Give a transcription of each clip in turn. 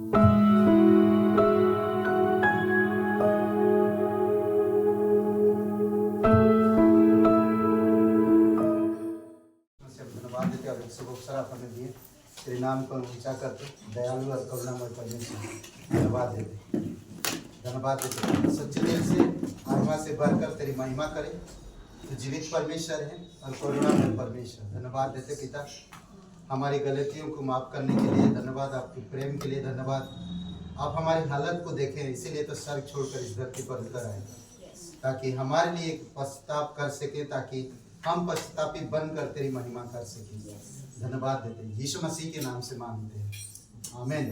धन्यवाद देते और शुभ अवसर आपने दिए। तेरे नाम को ऊंचा करते, दयालु और करुणामय परमेश्वर धन्यवाद देते, धन्यवाद देते। सच्चे दिल से महिमा से बढ़कर तेरी महिमा करें। तो जीवित परमेश्वर है और करुणामय परमेश्वर धन्यवाद देते पिता, हमारी गलतियों को माफ करने के लिए धन्यवाद, आपके प्रेम के लिए धन्यवाद। आप हमारी हालत को देखें, इसीलिए तो स्वर्ग छोड़कर इस धरती पर उतर आए ताकि हमारे लिए पश्चाताप कर सके, ताकि हम पश्चातापी बनकर तेरी महिमा कर सके। धन्यवाद देते हैं, यीशु मसीह के नाम से मांगते हैं, आमीन।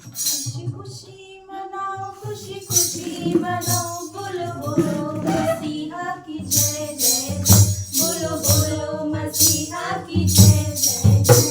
खुशी खुशी मनाओ, खुशी खुशी मनाओ, बोलो बोलो मसीहा की जय जय, बोलो बोलो मसीहा की जय जय जय।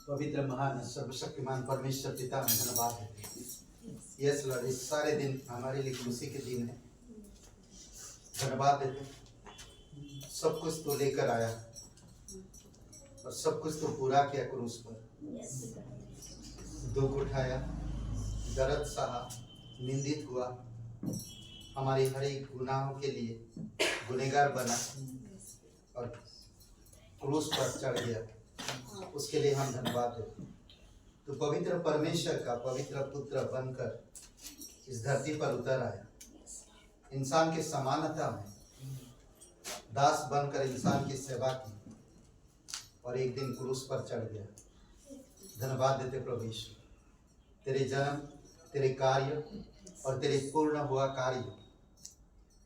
पवित्र महान सर्वशक्तिमान परमेश्वर पिता में धन्यवाद देते। यस लॉर्ड, इस सारे दिन हमारे लिए खुशी के दिन है। धन्यवाद देते, सब कुछ तो लेकर आया और सब कुछ तो पूरा किया क्रूस पर। दुख उठाया, दर्द सहा, निंदित हुआ, हमारी हर एक गुनाहों के लिए गुनहगार बना और क्रूस पर चढ़ गया। उसके लिए हम धन्यवाद देते हैं। तो पवित्र परमेश्वर का पवित्र पुत्र बनकर इस धरती पर उतर आया, इंसान के समानता में दास बनकर इंसान की सेवा की और एक दिन क्रूस पर चढ़ गया। धन्यवाद देते प्रभु यीशु, तेरे जन्म, तेरे कार्य और तेरे पूर्ण हुआ कार्य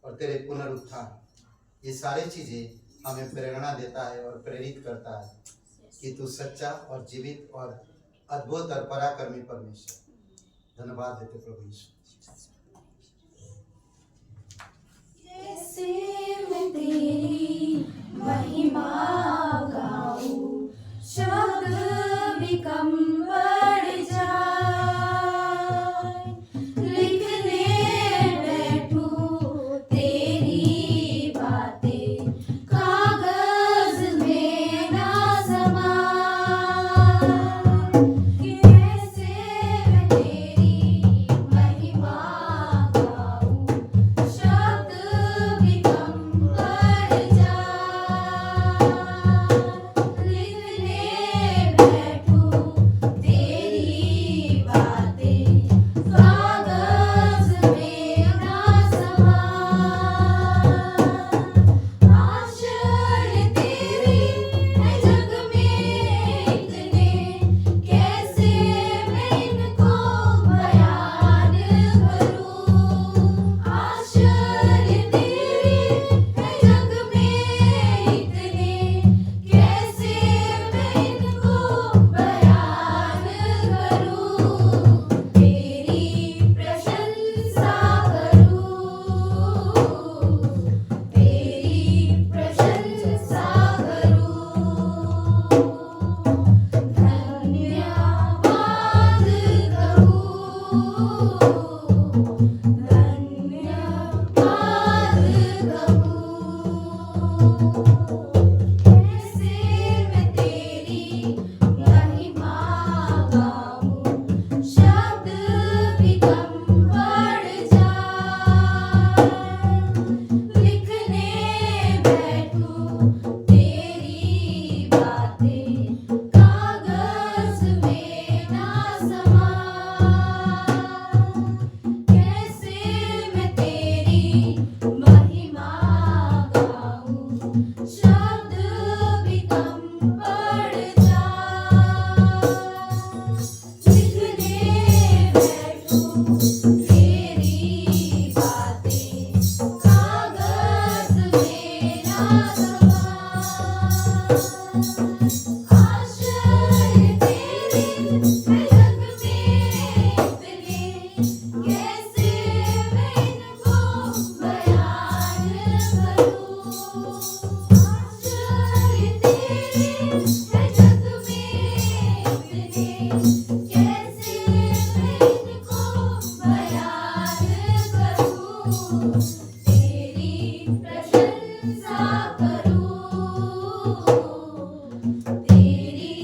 और तेरे पुनरुत्थान, ये सारी चीजें हमें प्रेरणा देता है और प्रेरित करता है कि तू सच्चा और जीवित और अद्भुत और पराक्रमी परमेश्वर। धन्यवाद देते प्रभु यीशु। कैसे मैं तेरी महिमा गाऊं, शब्द भी कम पड़ जाए, लिखने बैठूं तेरी बातें, कागज में ना समाए। कैसे मैं तेरी महिमा गाऊं, शब्द भी कम पड़ जाए, लिखने बैठूं तेरी बातें, कागज में ना समाए। आश्चर्य तेरे है जग में इतने, कैसे मैं इनको बयान करूं। आश्चर्य तेरे है जग में इतने, कैसे मैं इनको बयान करूं। तेरी प्रशंसा करूं, तेरी प्रशंसा करूं। धन्यवाद कहूं, धन्यवाद कहूं। कैसे मैं तेरी महिमा गाऊं, शब्द भी कम पड़ जाए, लिखने बैठूं तेरी बातें, कागज में ना समाए। कैसे मैं तेरी महिमा गाऊं, शब्द भी कम पड़ जाए, लिखने बैठूं तेरी बातें, कागज में ना समाए। आश्चर्य तेरे है जग में इतने, कैसे मैं इनको बयान करूं। आश्चर्य तेरे है जग में इतने, कैसे मैं इनको बयान करूं। तेरी प्रशंसा करूं, तेरी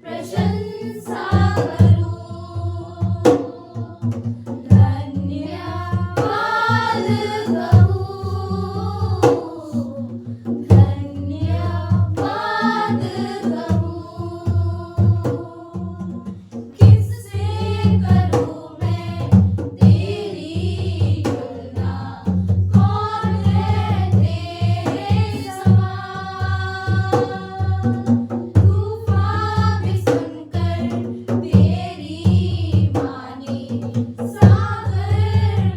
प्रशंसा करूं। धन्यवाद कहूं, धन्यवाद कहूं। किससे करूं मैं तेरी तुलना, कौन है तेरे समान। तूफान भी सुनकर तेरी माने, सागर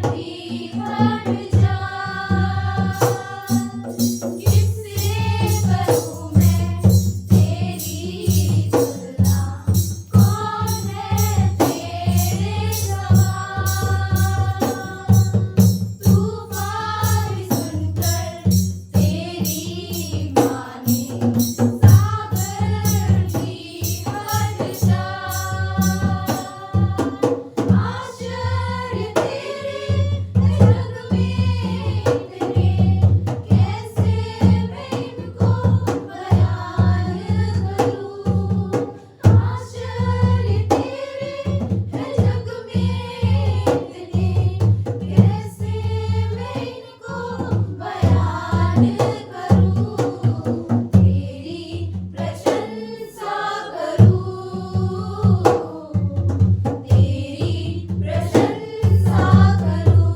भी हट जाए। किससे करूं मैं तेरी तुलना, कौन है तेरे समान। तूफान भी सुनकर तेरी माने, सागर भी हट जाए। आश्चर्य तेरे है जग में इतने, कैसे मैं इनको बयान करूं। आश्चर्य तेरे है जग में इतने, कैसे मैं इनको बयान करूं। तेरी प्रशंसा करूं, तेरी प्रशंसा करूं।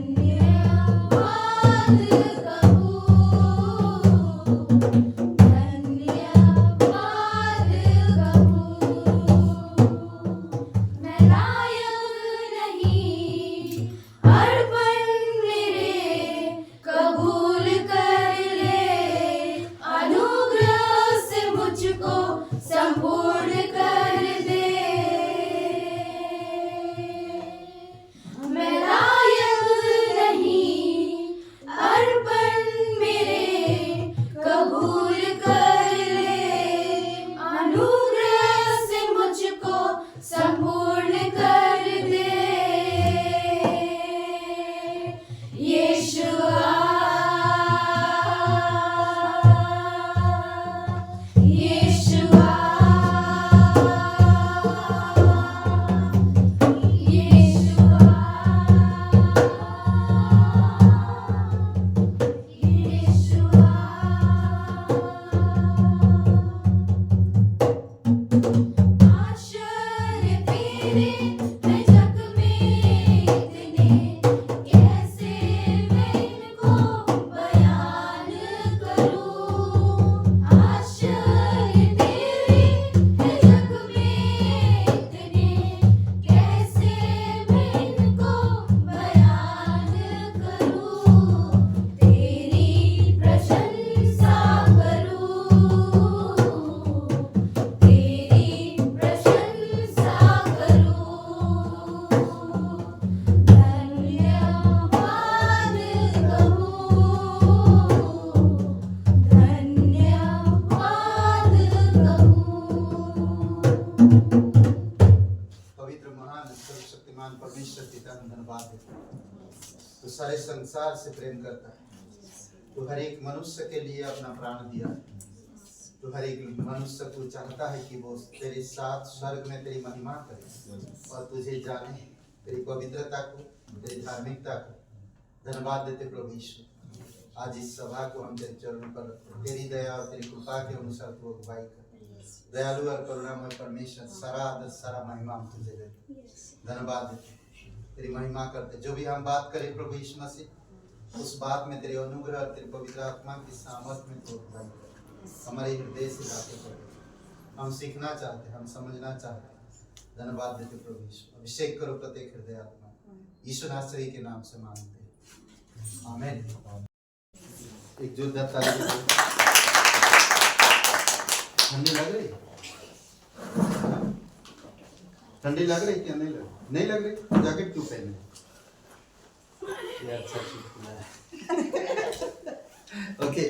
धन्यवाद कहूं, धन्यवाद कहूं। मैं लायक नहीं, अर्पण मेरे कबूल सारे संसार से प्रेम करता है। तू हर एक मनुष्य के लिए अपना प्राण दिया है। तू हर एक मनुष्य को चाहता है कि वो तेरे साथ स्वर्ग में तेरी महिमा करे और तुझे जाने, तेरी पवित्रता को, तेरी धार्मिकता को। धन्यवाद देते प्रभु यीशु। आज इस सभा को हम तेरे चरणों पर तेरी दया और तेरी कृपा के अनुसार तू अगुवाई कर। दयालु और करुणामय परमेश्वर, सारा आदर सारा महिमा हम तुझे देते। धन्यवाद देते, तेरी महिमा करते। जो भी हम बात करें प्रभु यीशु मसीह, उस बात में तेरे अनुग्रह और तेरी पवित्र आत्मा की सामर्थ में तू अगुवाई कर। हमारे हृदय से बातें कर, हम सीखना चाहते, हम समझना चाहते। धन्यवाद देते प्रभु यीशु। अभिषेक करो प्रत्येक हृदय आत्मा, यीशु नासरी के नाम से मांगते हैं, आमीन। एक जोरदार ताली। ठंडी लग रही? ठंडी लग रही क्या? नहीं लग रही? जैकेट क्यों पहने? अच्छा ओके,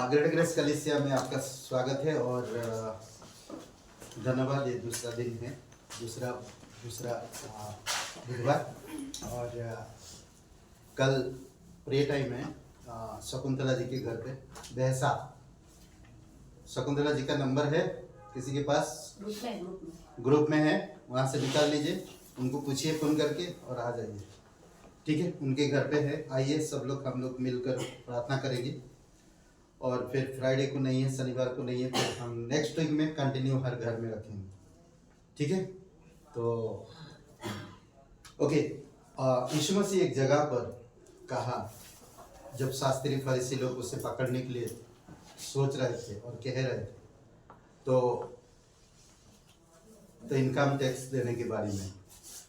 ग्रेट ग्रेस कलीसिया में आपका स्वागत है और धन्यवाद। ये दूसरा दिन है, दूसरा बुधवार, और कल प्रे टाइम है शकुंतला जी के घर पे बहसा। शकुंतला जी का नंबर है किसी के पास? ग्रुप में है, वहाँ से निकाल लीजिए, उनको पूछिए फोन करके और आ जाइए, ठीक है? उनके घर पे है, आइए सब लोग, हम लोग मिलकर प्रार्थना करेंगे। और फिर फ्राइडे को नहीं है, शनिवार को नहीं है, फिर हम नेक्स्ट वीक में कंटिन्यू हर घर में रखेंगे, ठीक है? तो ओके, यीशु मसीह एक जगह पर कहा, जब शास्त्री फरीसी लोग उसे पकड़ने के लिए सोच रहे थे और कह रहे थे, तो इनकम टैक्स देने के बारे में,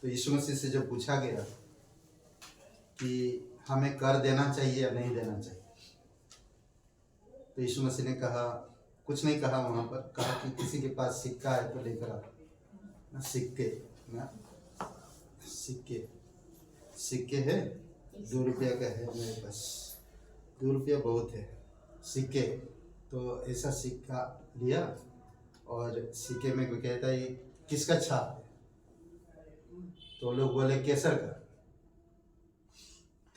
तो यीशु मसीह से जब पूछा गया कि हमें कर देना चाहिए या नहीं देना चाहिए, तो यीशु मसीह ने कहा, कुछ नहीं कहा वहाँ पर, कहा कि किसी के पास सिक्का है तो लेकर आओ। सिक्के है, 2 रुपया का है मेरे पास, 2 रुपया बहुत है, सिक्के। तो ऐसा सिक्का लिया और सिक्के में कोई कहता है किसका छाप है, तो लोग बोले केसर का।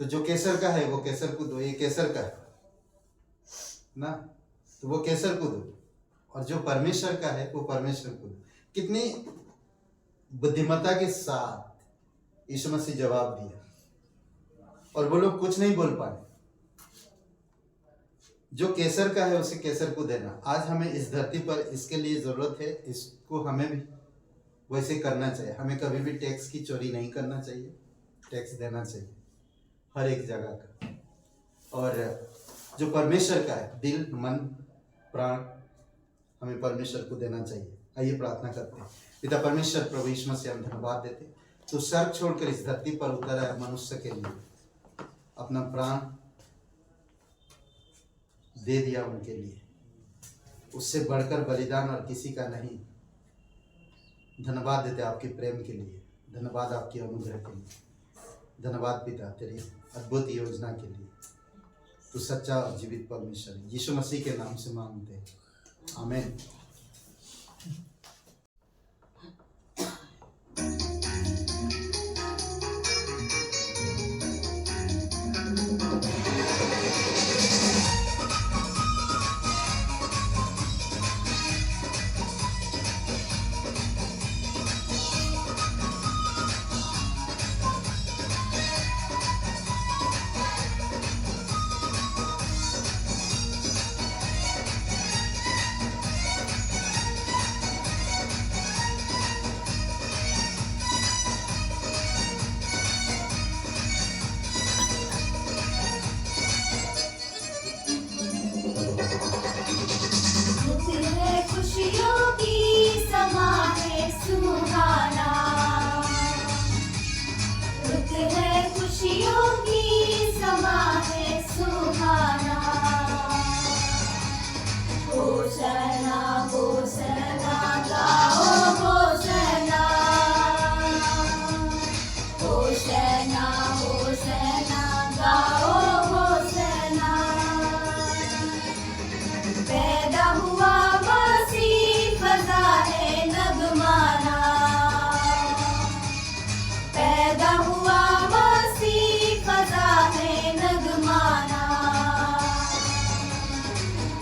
तो जो केसर का है वो केसर को दो, ये केसर का है ना, तो वो केसर को दो, और जो परमेश्वर का है वो परमेश्वर को दो। कितनी बुद्धिमत्ता के साथ यीशु मसीह जवाब दिया, और वो लोग कुछ नहीं बोल पाए। जो केसर का है उसे केसर को देना। आज हमें इस धरती पर इसके लिए जरूरत है, इसको हमें भी वैसे करना चाहिए। हमें कभी भी टैक्स की चोरी नहीं करना चाहिए, टैक्स देना चाहिए हर एक जगह का। और जो परमेश्वर का है, दिल मन प्राण, हमें परमेश्वर को देना चाहिए। आइए प्रार्थना करते हैं। पिता परमेश्वर, प्रभु यीशु मसीह, हम धन्यवाद देते, तो स्वर्ग छोड़कर इस धरती पर उतरा है मनुष्य के लिए, अपना प्राण दे दिया उनके लिए, उससे बढ़कर बलिदान और किसी का नहीं। धन्यवाद देते आपके प्रेम के लिए, धन्यवाद आपके अनुग्रह के लिए, धन्यवाद पिता तेरी अद्भुत योजना के लिए। तू सच्चा और जीवित परमेश्वर है। यीशु मसीह के नाम से मांगते हैं, आमीन।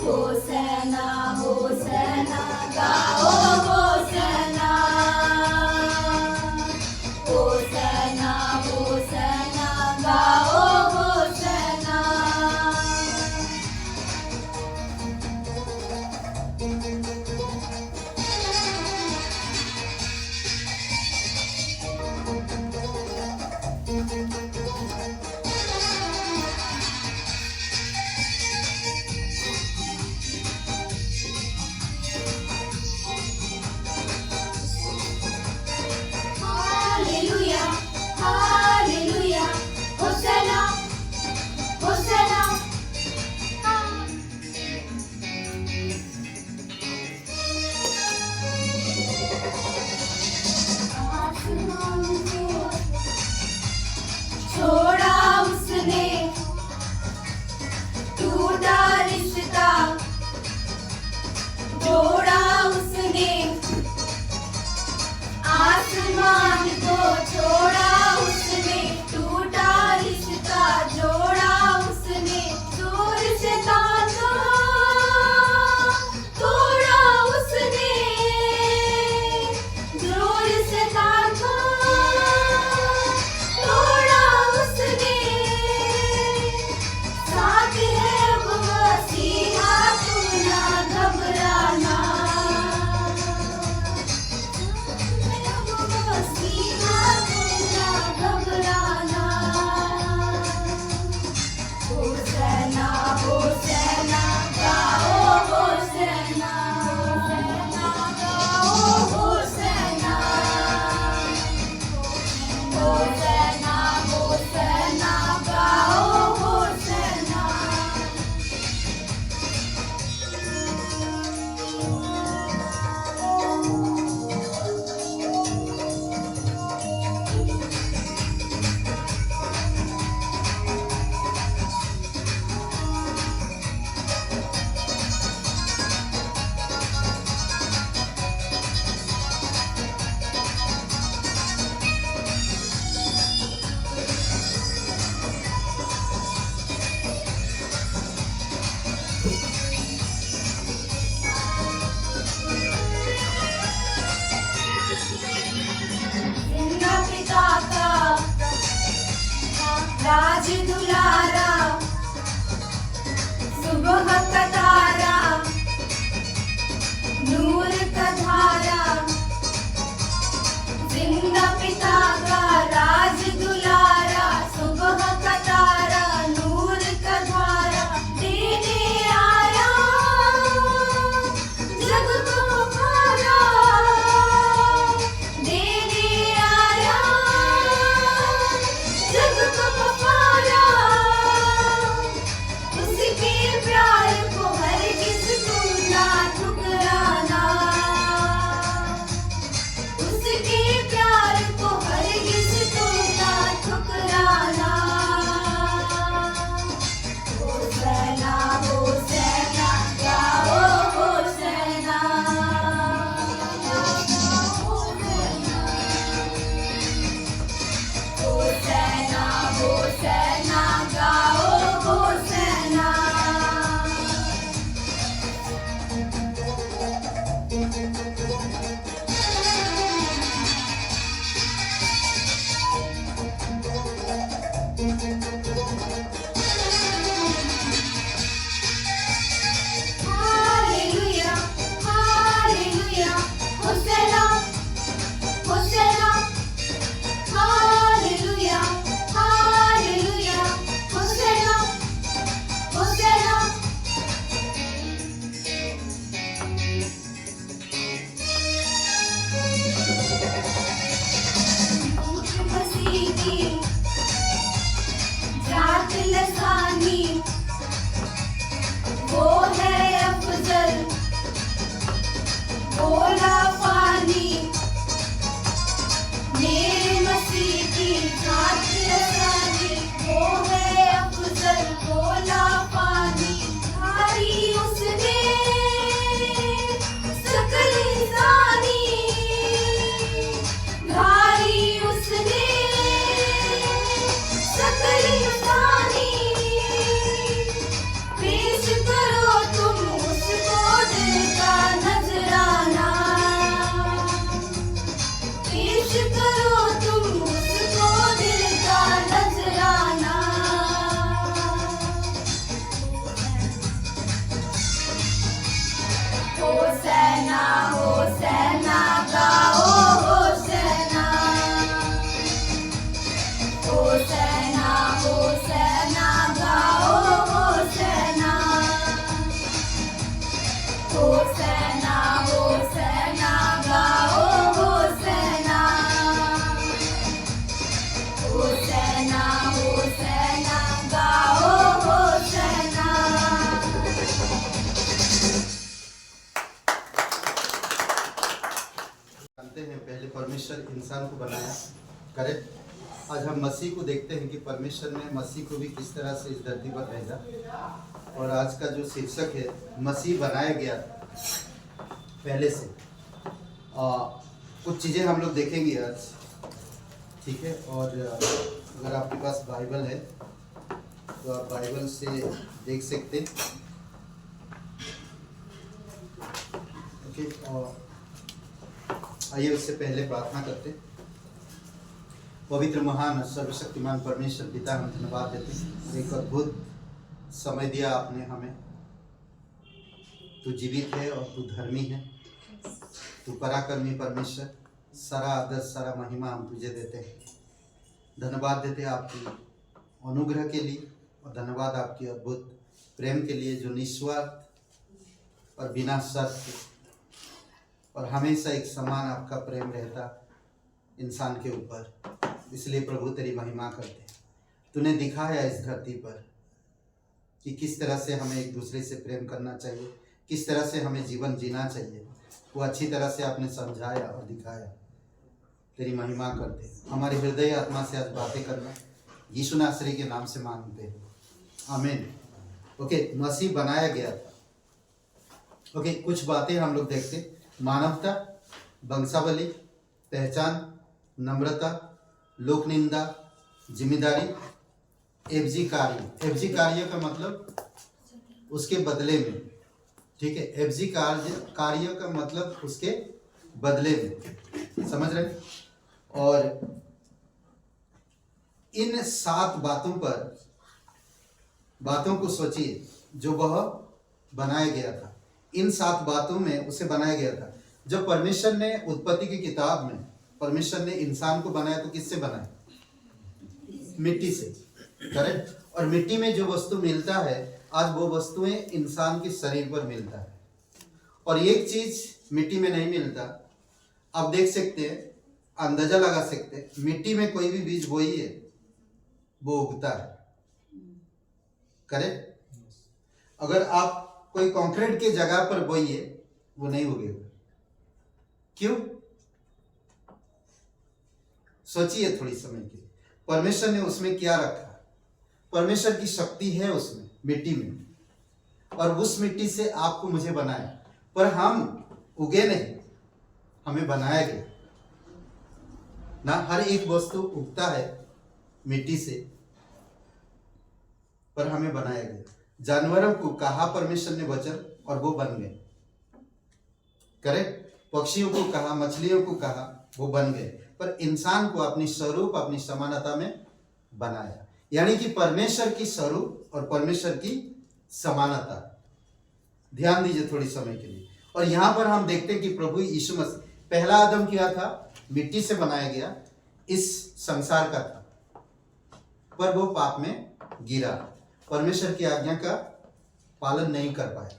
होसना होसना गाओ होसना होसना होसना गाओ होसना हालेलुया हालेलुया होसना होसना आसमान को छोड़ा उसने टूटा रिश्ता जोड़ा उसने आसमान को छोड़ा उसने टूटा रिश्ता जोड़ा उसने दूर से ताका तोड़ा उसने दूर से ताका तोड़ा उसने साथ है वो मसीहा तुम ना घबराना मसीहा तुम ना घबराना होसना होसना गाओ होसना होसना गाओ होसना होसना होसना गाओ होसना जिंदा पिता का राज दुलारा सुबह का तारा नूर का धारा जिंदा पिता का राज दुलारा सुबह का तारा नूर का धारा देने आया जग को पारा देने आया जग को पारा होसैना गाओ होसैना होसैना होसैना गाओ होसैना होसैना होसैना गाओ होसैना होसैना होसैना गाओ होसैना। जानते हैं पहले परमेश्वर इंसान को बनाया, करेक्ट। आज हम मसीह को देखते हैं कि परमेश्वर ने मसीह को भी किस तरह से इस धरती पर भेजा। और आज का जो शीर्षक है मसीह बनाया गया पहले से। कुछ चीज़ें हम लोग देखेंगे आज, ठीक है। और अगर आपके पास बाइबल है तो आप बाइबल से देख सकते हैं, ओके। और आइए उससे पहले प्रार्थना करते। पवित्र महान सर्वशक्तिमान परमेश्वर पिता, हम धन्यवाद देते हैं, एक अद्भुत समय दिया आपने हमें। तू जीवित है और तू धर्मी है, तू पराक्रमी परमेश्वर। सारा आदर सारा महिमा हम तुझे देते हैं। धन्यवाद देते हैं आपकी अनुग्रह के लिए, और धन्यवाद आपकी अद्भुत प्रेम के लिए जो निस्वार्थ और बिना शर्त और हमेशा एक समान आपका प्रेम रहता इंसान के ऊपर। इसलिए प्रभु तेरी महिमा करते हैं। तूने दिखाया इस धरती पर कि किस तरह से हमें एक दूसरे से प्रेम करना चाहिए, किस तरह से हमें जीवन जीना चाहिए, वो अच्छी तरह से आपने समझाया और दिखाया। तेरी महिमा करते हैं। हमारे हृदय आत्मा से आज बातें करना यीशु नासरी के नाम से मांगते हैं, आमीन। ओके, मसीह बनाया गया था। ओके, कुछ बातें हम लोग देखते। मानवता, वंशावली, पहचान, नम्रता, लोक निंदा, जिम्मेदारी, एफजी कार्य। एफजी कार्य का मतलब उसके बदले में, ठीक है। एफजी कार्य का मतलब उसके बदले में, समझ रहे। और इन 7 बातों को सोचिए जो वह बनाया गया था। इन 7 बातों में उसे बनाया गया था। जब परमेश्वर ने उत्पत्ति की किताब में परमेश्वर ने इंसान को बनाया तो किससे बनाया? मिट्टी से, करेक्ट। और मिट्टी में जो वस्तु मिलता है आज वो वस्तुएं इंसान के शरीर पर मिलता है। और एक चीज मिट्टी में नहीं मिलता। आप देख सकते हैं, अंदाजा लगा सकते हैं, मिट्टी में कोई भी बीज बोइए वो उगता है, करेक्ट। अगर आप कोई कंक्रीट की जगह पर बोइए वो नहीं उगेगा। क्यों? सोचिए थोड़ी समय के लिए। परमेश्वर ने उसमें क्या रखा? परमेश्वर की शक्ति है उसमें, मिट्टी में, और उस मिट्टी से आपको मुझे बनाया। पर हम उगे नहीं, हमें बनाया गया ना। हर एक वस्तु उगता है मिट्टी से, पर हमें बनाया गया। जानवरों को कहा परमेश्वर ने वचन और वो बन गए, करेक्ट। पक्षियों को कहा, मछलियों को कहा, वो बन गए। पर इंसान को अपनी स्वरूप, अपनी समानता में बनाया। यानी कि परमेश्वर की स्वरूप और परमेश्वर की समानता। ध्यान दीजिए थोड़ी समय के लिए। और यहां पर हम देखते हैं कि प्रभु यीशु मसीह, पहला आदम क्या था? मिट्टी से बनाया गया, इस संसार का था, पर वो पाप में गिरा, परमेश्वर की आज्ञा का पालन नहीं कर पाया।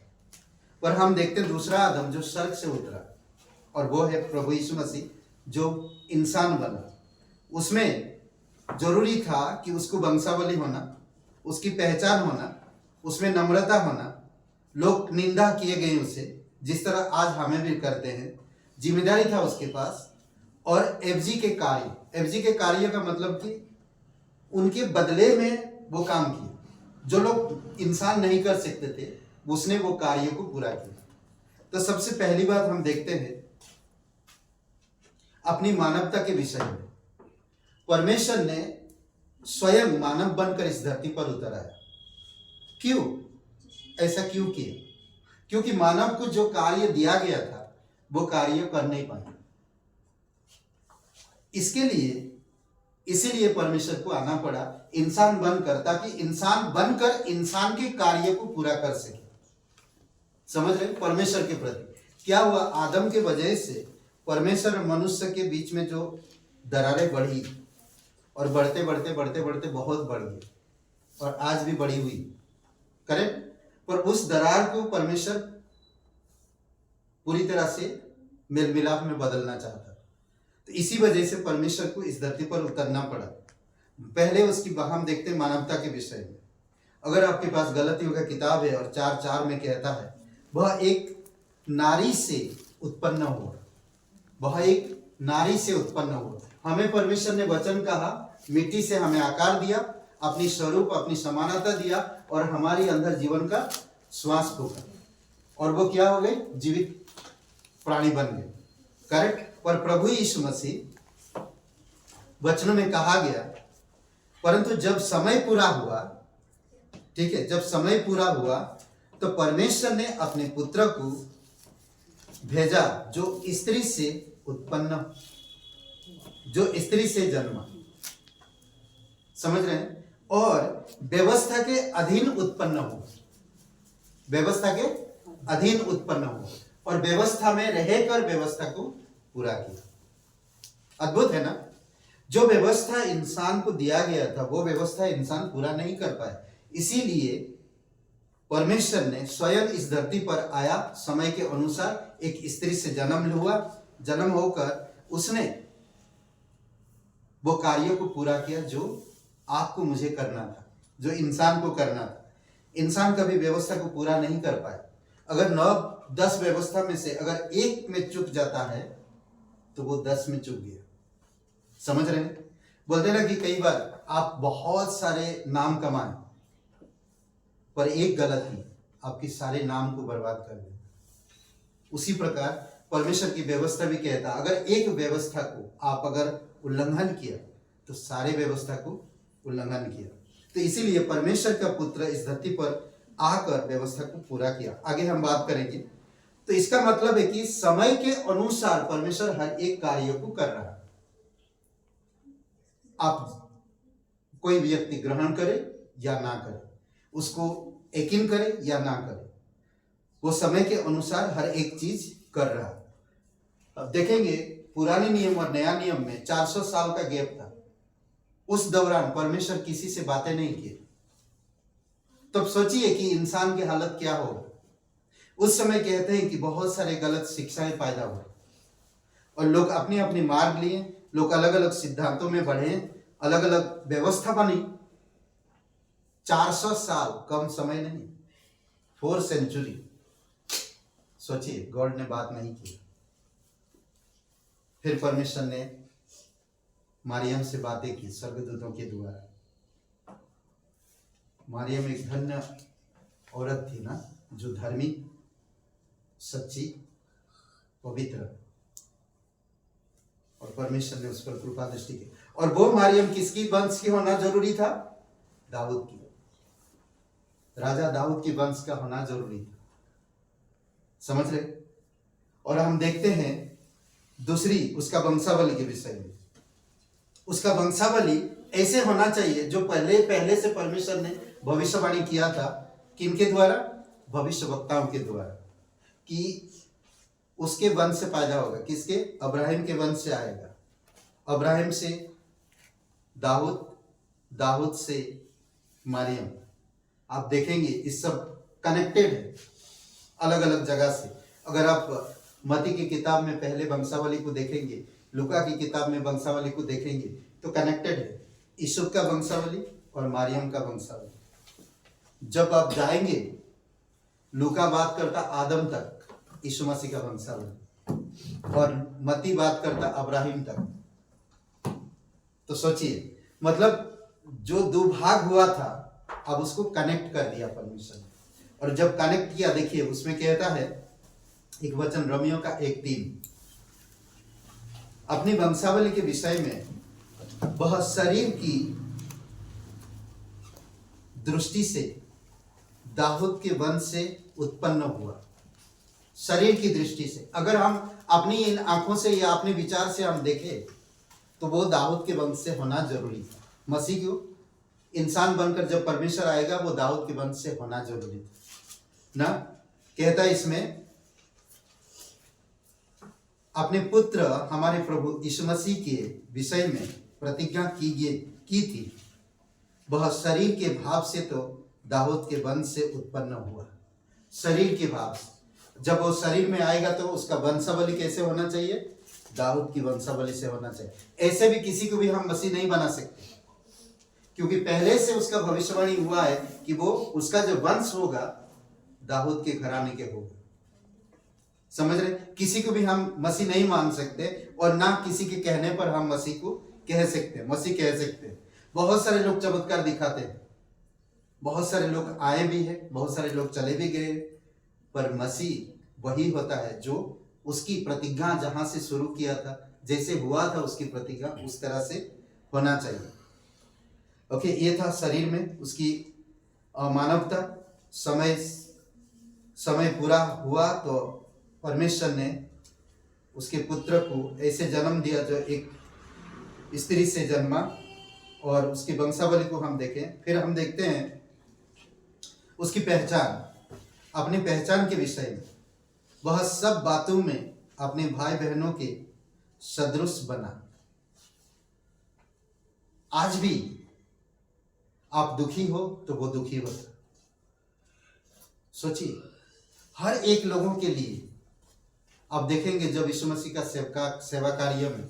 पर हम देखते हैं दूसरा आदम जो स्वर्ग से उतरा, और वो है प्रभु यीशु मसीह जो इंसान बना। उसमें जरूरी था कि उसको वंशावली होना, उसकी पहचान होना, उसमें नम्रता होना, लोग निंदा किए गए उसे, जिस तरह आज हमें भी करते हैं। जिम्मेदारी था उसके पास, और एफजी के कार्य का मतलब कि उनके बदले में वो काम किया जो लोग इंसान नहीं कर सकते थे, उसने वो कार्य को पूरा किया। तो सबसे पहली बात हम देखते हैं अपनी मानवता के विषय में। परमेश्वर ने स्वयं मानव बनकर इस धरती पर उतर आया। क्यों? ऐसा क्यों किया? क्योंकि मानव को जो कार्य दिया गया था वो कार्य कर नहीं पाया। इसीलिए परमेश्वर को आना पड़ा इंसान बनकर, ताकि इंसान बनकर इंसान के कार्य को पूरा कर सके। समझ रहे? परमेश्वर के प्रति क्या हुआ, आदम के वजह से परमेश्वर और मनुष्य के बीच में जो दरारें बढ़ी और बढ़ते बढ़ते बढ़ते बढ़ते बहुत बढ़ गई और आज भी बढ़ी हुई, करेक्ट। पर उस दरार को परमेश्वर पूरी तरह से मेल मिलाप में बदलना चाहता, तो इसी वजह से परमेश्वर को इस धरती पर उतरना पड़ा। पहले उसकी हम देखते हैं मानवता के विषय में। अगर आपके पास गलतियों का किताब है और 4:4 में कहता है वह एक नारी से उत्पन्न हुआ, वह एक नारी से उत्पन्न हुआ। हमें परमेश्वर ने वचन कहा, मिट्टी से हमें आकार दिया, अपनी स्वरूप अपनी समानता दिया और हमारी अंदर जीवन का श्वास फूका और वो क्या हो गए, जीवित प्राणी बन गए, करेक्ट। पर प्रभु यीशु मसीह वचनों में कहा गया, परंतु जब समय पूरा हुआ, ठीक है, जब समय पूरा हुआ तो परमेश्वर ने अपने पुत्र को भेजा जो स्त्री से उत्पन्न, जो स्त्री से जन्मा, समझ रहे हैं, और व्यवस्था के अधीन उत्पन्न हो, व्यवस्था के अधीन उत्पन्न हो और व्यवस्था में रहकर व्यवस्था को पूरा किया। अद्भुत है ना। जो व्यवस्था इंसान को दिया गया था वो व्यवस्था इंसान पूरा नहीं कर पाया, इसीलिए परमेश्वर ने स्वयं इस धरती पर आया, समय के अनुसार एक स्त्री से जन्म हुआ, जन्म होकर उसने वो कार्यों को पूरा किया जो आपको मुझे करना था, जो इंसान को करना था। इंसान कभी व्यवस्था को पूरा नहीं कर पाया। अगर 9-10 व्यवस्था में से अगर एक में चूक जाता है तो वो 10 में चूक गया, समझ रहे हैं। बोलते ना कि कई बार आप बहुत सारे नाम कमाए पर एक गलती आपकी सारे नाम को बर्बाद कर दे। उसी प्रकार परमेश्वर की व्यवस्था भी कहता, अगर एक व्यवस्था को आप अगर उल्लंघन किया तो सारे व्यवस्था को उल्लंघन किया। तो इसीलिए परमेश्वर का पुत्र इस धरती पर आकर व्यवस्था को पूरा किया। आगे हम बात करेंगे। तो इसका मतलब है कि समय के अनुसार परमेश्वर हर एक कार्य को कर रहा है। आप कोई व्यक्ति ग्रहण करे या ना करे, उसको यकीन करे या ना करे, वो समय के अनुसार हर एक चीज कर रहा है। अब देखेंगे पुराने नियम और नया नियम में 400 साल का गैप था। उस दौरान परमेश्वर किसी से बातें नहीं की। तब सोचिए कि इंसान की हालत क्या होगा। उस समय कहते हैं कि बहुत सारे गलत शिक्षाएं पैदा हुई और लोग अपने अपने मार्ग लिए, लोग अलग अलग सिद्धांतों में बढ़े, अलग अलग व्यवस्था बनी। 400 साल कम समय नहीं, 4 सेंचुरी। सोचिए, गॉड ने बात नहीं की। फिर परमेश्वर ने मरियम से बातें की स्वर्गदूतों के द्वारा। मरियम एक धन्य औरत थी ना, जो धर्मी, सच्ची, पवित्र, और परमेश्वर ने उस पर कृपा दृष्टि की। और वो मरियम किसकी वंश की होना जरूरी था? दाऊद की, राजा दाऊद की वंश का होना जरूरी था, समझ रहे। और हम देखते हैं दूसरी उसका वंशावली के विषय में। उसका वंशावली ऐसे होना चाहिए जो पहले से परमेश्वर ने भविष्यवाणी किया था। किनके द्वारा? भविष्यवक्ताओं के द्वारा, कि उसके वंश से पैदा होगा। किसके? अब्राहिम के वंश से आएगा, अब्राहिम से दाऊद, दाऊद से मरियम। आप देखेंगे इस सब कनेक्टेड है अलग अलग जगह से। अगर आप मती की किताब में पहले वंशावली को देखेंगे, लूका की किताब में वंशावली को देखेंगे तो कनेक्टेड है, यूसुफ का वंशावली और मरियम का वंशावली। जब आप जाएंगे, लूका बात करता आदम तक, यीशु मसीह का वंशावली, और मती बात करता अब्राहिम तक। तो सोचिए, मतलब जो दो भाग हुआ था अब उसको कनेक्ट कर दिया परमेश्वर ने। और जब कनेक्ट किया, देखिए उसमें कहता है एक वचन रोमियो का 1:3, अपनी वंशावली के विषय में वह शरीर की दृष्टि से दाऊद के वंश से उत्पन्न हुआ। शरीर की दृष्टि से अगर हम अपनी इन आंखों से या अपने विचार से हम देखें तो वो दाऊद के वंश से होना जरूरी था। मसीह को इंसान बनकर जब परमेश्वर आएगा वो दाऊद के वंश से होना जरूरी था ना। कहता है इसमें अपने पुत्र हमारे प्रभु यीशु मसीह के विषय में प्रतिज्ञा की थी, वह शरीर के भाव से तो दाऊद के वंश से उत्पन्न हुआ। शरीर के भाव से जब वो शरीर में आएगा तो उसका वंशावली कैसे होना चाहिए? दाऊद की वंशावली से होना चाहिए। ऐसे भी किसी को भी हम मसीह नहीं बना सकते, क्योंकि पहले से उसका भविष्यवाणी हुआ है कि वो उसका जो वंश होगा दाऊद के घराने के होगा। समझ रहे? किसी को भी हम मसीह नहीं मान सकते और ना किसी के कहने पर हम मसीह को कह सकते, मसीह कह सकते। बहुत सारे लोग चमत्कार दिखाते हैं, बहुत सारे लोग आए भी हैं, बहुत सारे लोग चले भी गए, पर मसीह वही होता है जो उसकी प्रतिज्ञा जहां से शुरू किया था, जैसे हुआ था उसकी प्रतिज्ञा उस तरह से होना चाहिए। ओके, ये था शरीर में उसकी मानवता। समय पूरा हुआ तो परमेश्वर ने उसके पुत्र को ऐसे जन्म दिया जो एक स्त्री से जन्मा, और उसकी वंशावली को हम देखें। फिर हम देखते हैं उसकी पहचान, अपनी पहचान के विषय में। वह सब बातों में अपने भाई बहनों के सदृश बना। आज भी आप दुखी हो तो वो दुखी होता। सोचिए, हर एक लोगों के लिए आप देखेंगे जब यीशु मसीह का सेवा कार्य में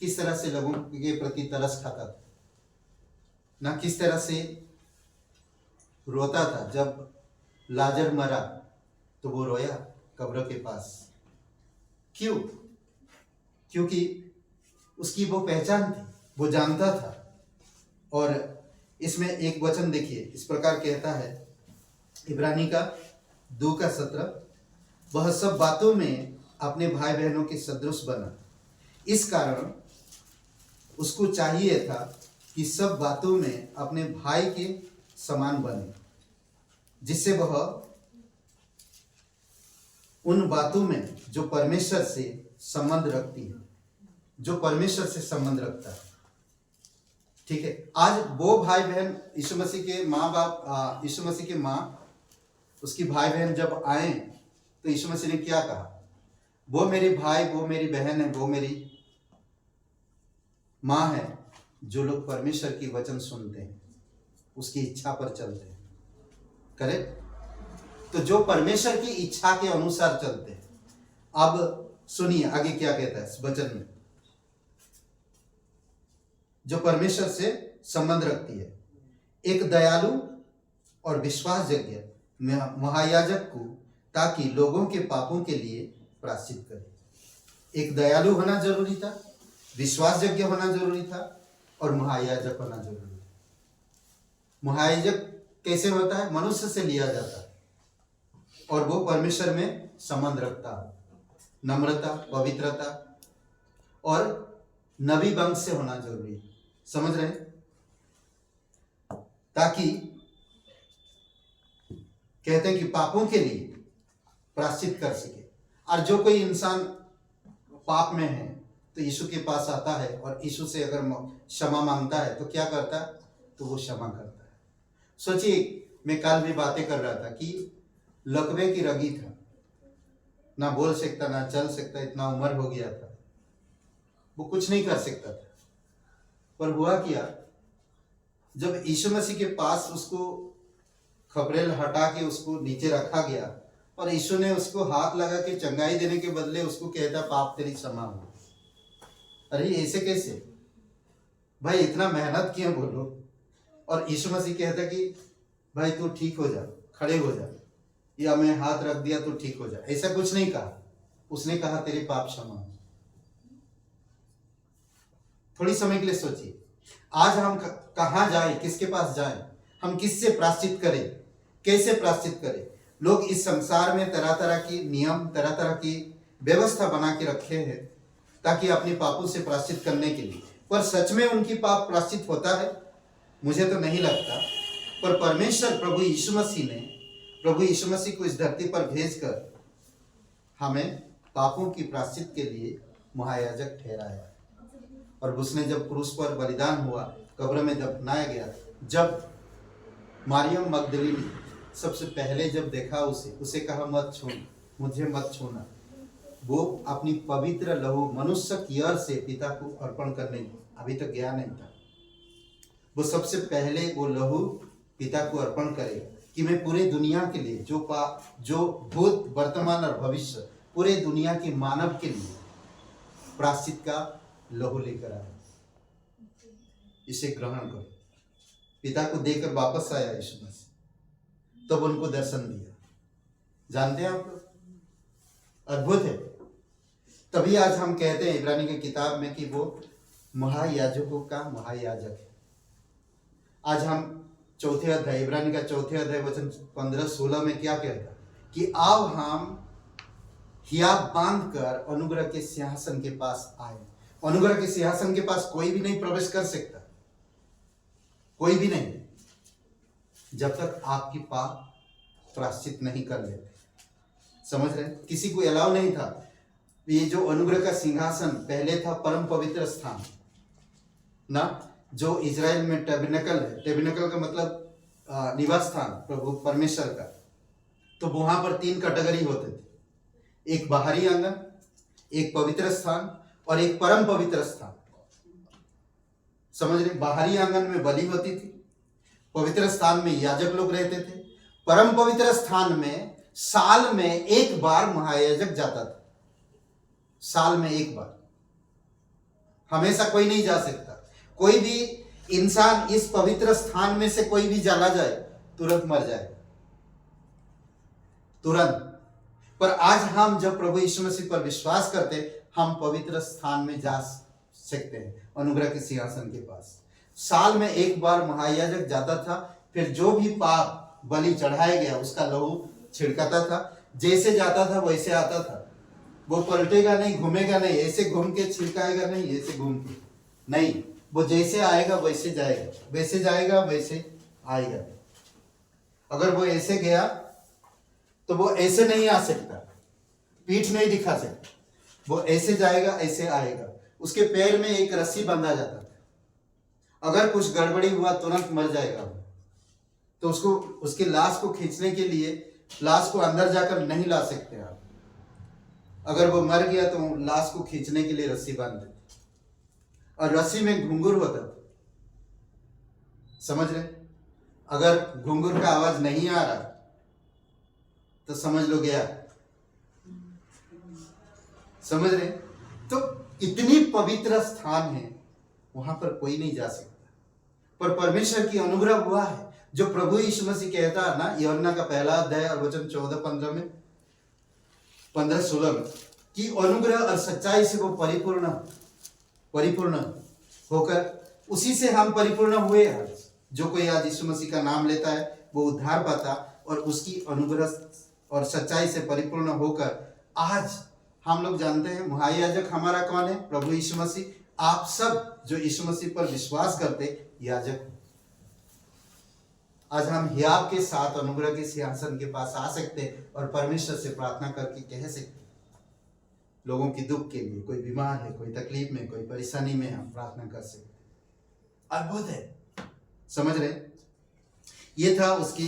किस तरह से लोगों के प्रति तरस खाता था, ना किस तरह से रोता था। जब लाजर मरा तो वो रोया कब्र के पास। क्यों? क्योंकि उसकी वो पहचान थी, वो जानता था। और इसमें एक वचन देखिए, इस प्रकार कहता है इब्रानी का 2:17, वह सब बातों में अपने भाई बहनों के सदृश बना। इस कारण उसको चाहिए था कि सब बातों में अपने भाई के समान बने, जिससे वह उन बातों में जो परमेश्वर से संबंध रखती है, जो परमेश्वर से संबंध रखता है। ठीक है, आज वो भाई बहन यीशु मसीह के माँ बाप, यीशु मसीह के माँ, उसकी भाई बहन जब आए तो यीशु मसीह ने क्या कहा? वो मेरे भाई, वो मेरी बहन है, वो मेरी माँ है, जो लोग परमेश्वर की वचन सुनते हैं, उसकी इच्छा पर चलते हैं। करेक्ट? तो जो परमेश्वर की इच्छा के अनुसार चलते हैं। अब सुनिए आगे क्या कहता है इस वचन में, जो परमेश्वर से संबंध रखती है। एक दयालु और विश्वासयोग्य महायाजक को, ताकि लोगों के पापों के लिए प्रायश्चित करे। एक दयालु होना जरूरी था, विश्वासयोग्य होना जरूरी था, और महायाजक होना जरूरी था। महायाजक कैसे होता है? मनुष्य से लिया जाता है और वो परमेश्वर में संबंध रखता है। नम्रता, पवित्रता और नबी वंश से होना जरूरी है। समझ रहे हैं? ताकि कहते हैं कि पापों के लिए प्रायश्चित कर सके। और जो कोई इंसान पाप में है तो यीशु के पास आता है और यीशु से अगर क्षमा मांगता है तो क्या करता है? तो वो क्षमा करता है। सोचिए, मैं कल भी बातें कर रहा था कि लकवे की रगी था, ना बोल सकता ना चल सकता, इतना उम्र हो गया था, वो कुछ नहीं कर सकता था। पर हुआ क्या, जब यीशु मसीह के पास उसको खपरेल हटा के उसको नीचे रखा गया और यीशु ने उसको हाथ लगा के चंगाई देने के बदले उसको कहता पाप तेरी क्षमा हो। अरे ऐसे कैसे भाई, इतना मेहनत किया बोलो, और यीशु मसीह कहता कि भाई तू ठीक हो जा, खड़े हो जा, या मैं हाथ रख दिया तो ठीक हो जा। ऐसा कुछ नहीं कहा, उसने कहा तेरे पाप क्षमा हो। थोड़ी समय के लिए सोचिए, आज हम कहाँ जाएं, किसके पास जाएं, हम किससे प्रायश्चित करें, कैसे प्रायश्चित करें? लोग इस संसार में तरह तरह की नियम, तरह तरह की व्यवस्था बना के रखे हैं ताकि अपने पापों से प्रायश्चित करने के लिए। पर सच में उनकी पाप प्रायश्चित होता है? मुझे तो नहीं लगता। पर परमेश्वर प्रभु यीशु मसीह को इस धरती पर भेजकर हमें पापों की प्रायश्चित के लिए महायाजक ठहराया। और उसने जब क्रूस पर बलिदान हुआ, कब्र में दफनाया गया, जब मरियम मगदलीनी सबसे पहले जब देखा उसे कहा मत छूना, मुझे मत छूना, वो अपनी पवित्र लहू मनुष्य की ओर से पिता को अर्पण करने अभी तक गया नहीं था। वो सबसे पहले वो लहू पिता को अर्पण करेगा कि मैं पूरे दुनिया के लिए जो भूत वर्तमान और भविष्य पूरे दुनिया के मानव के लिए प्रायश्चित का लहू लेकर आया, इसे ग्रहण करो। पिता को देकर वापस आया यीशु मसीह, तब उनको दर्शन दिया। जानते हैं आप लोग, अद्भुत है। तभी आज हम कहते हैं इब्रानी की किताब में कि वो महायाजकों का महायाजक है। आज हम चौथे अध्याय, इब्रानी का चौथे अध्याय वचन 15-16 में क्या कहता कि आओ हम हियाब बांध कर अनुग्रह के सिंहासन के पास आए। अनुग्रह के सिंहासन के पास कोई भी नहीं प्रवेश कर सकता, कोई भी नहीं, जब तक आपकी पाप प्रायश्चित नहीं कर लेते। समझ रहे, किसी को अलाउ नहीं था। ये जो अनुग्रह का सिंहासन पहले था परम पवित्र स्थान ना, जो इजराइल में टेबरनेकल है। टेबरनेकल का मतलब निवास स्थान प्रभु परमेश्वर का। तो वहां पर 3 कैटेगरी होते थे, एक बाहरी आंगन, एक पवित्र स्थान और एक परम पवित्र स्थान। समझ रहे, बाहरी आंगन में बलि होती थी, पवित्र स्थान में याजक लोग रहते थे, परम पवित्र स्थान में साल में एक बार महायाजक जाता था। साल में एक बार, हमेशा कोई नहीं जा सकता। कोई भी इंसान इस पवित्र स्थान में से कोई भी चला जाए तुरंत मर जाए, तुरंत। पर आज हम जब प्रभु यीशु मसीह पर विश्वास करते, हम पवित्र स्थान में जा सकते हैं, अनुग्रह के सिंहासन के पास। साल में एक बार महायाजक जाता था, फिर जो भी पाप बलि चढ़ाया गया उसका लहू छिड़काता था। जैसे जाता था वैसे आता था, वो पलटेगा नहीं, घूमेगा नहीं, ऐसे घूम के छिड़काएगा नहीं, ऐसे घूम के नहीं, वो जैसे आएगा वैसे जाएगा, वैसे जाएगा वैसे आएगा। अगर वो ऐसे गया तो वो ऐसे नहीं आ सकता, पीठ नहीं दिखा सकता, वो ऐसे जाएगा ऐसे आएगा। उसके पैर में एक रस्सी बांधा जाता था, अगर कुछ गड़बड़ी हुआ तुरंत मर जाएगा। तो उसको, उसकी लाश को खींचने के लिए लाश को अंदर जाकर नहीं ला सकते आप। अगर वो मर गया तो लाश को खींचने के लिए रस्सी बांध देते, और रस्सी में घुंघरू होता था। समझ रहे, अगर घुंघरू का आवाज नहीं आ रहा तो समझ लो गया। समझ रहे, तो इतनी पवित्र स्थान है, वहां पर कोई नहीं जा सकता। पर परमेश्वर की अनुग्रह हुआ है, जो प्रभु यीशु मसीह कहता है ना, यूहन्ना का पहला अध्याय और वचन 14-15 में, 15-16 में, कि अनुग्रह और सच्चाई से वो परिपूर्ण होकर, उसी से हम परिपूर्ण हुए। जो कोई आज यीशु मसीह का नाम लेता है वो उद्धार पाता, और उसकी अनुग्रह और सच्चाई से परिपूर्ण होकर आज हम लोग जानते हैं महायाजक हमारा कौन है, प्रभु यीशु मसीह। आप सब जो यीशु मसीह पर विश्वास करते याजक। आज हम हियाब के साथ अनुग्रह के सिंहासन के पास आ सकते और परमेश्वर से प्रार्थना करके कह सकते, लोगों की दुख के लिए, कोई बीमार है, कोई तकलीफ में, कोई परेशानी में, हम प्रार्थना कर सकते। अद्भुत है। समझ रहे, ये था उसकी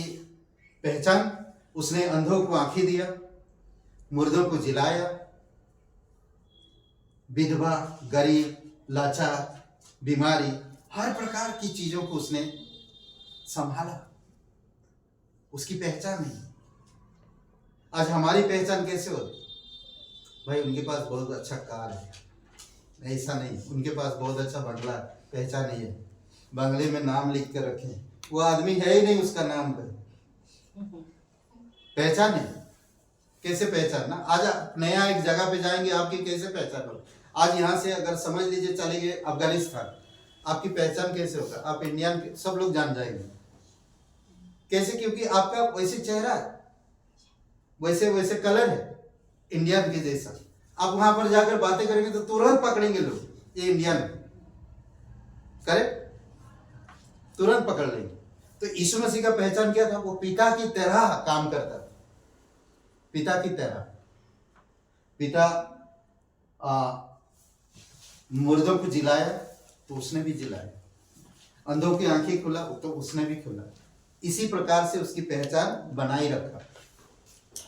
पहचान। उसने अंधों को आंखें दिया, मुर्दों को जिलाया, विधवा, गरीब, लाचार, बीमारी, हर प्रकार की चीजों को उसने संभाला। उसकी पहचान है। आज हमारी पहचान कैसे होती? भाई उनके पास बहुत अच्छा कार है, ऐसा नहीं, उनके पास बहुत अच्छा बंगला है, पहचान नहीं है, बंगले में नाम लिख कर रखे, वो आदमी है ही नहीं उसका नाम पे, पहचान है। कैसे पहचानना? आज नया एक जगह पे जाएंगे, आपकी कैसे पहचान होगी? आज यहाँ से अगर समझ लीजिए चले गए अफगानिस्तान, आपकी पहचान कैसे होगा? आप इंडियन, सब लोग जान जाएंगे। कैसे? क्योंकि आपका वैसे चेहरा है, वैसे वैसे कलर है इंडियन के जैसा। आप वहां पर जाकर बातें करेंगे तो तुरंत पकड़ेंगे लोग, ये इंडियन करेक्ट, तुरंत पकड़ लेंगे। तो यीशु मसीह का पहचान क्या था? वो पिता की तरह काम करता था, पिता की तरह। पिता मुर्दों को जिलाया तो उसने भी जिलाया, अंधों की आंखें खुला तो उसने भी खुला। इसी प्रकार से उसकी पहचान बनाई रखा।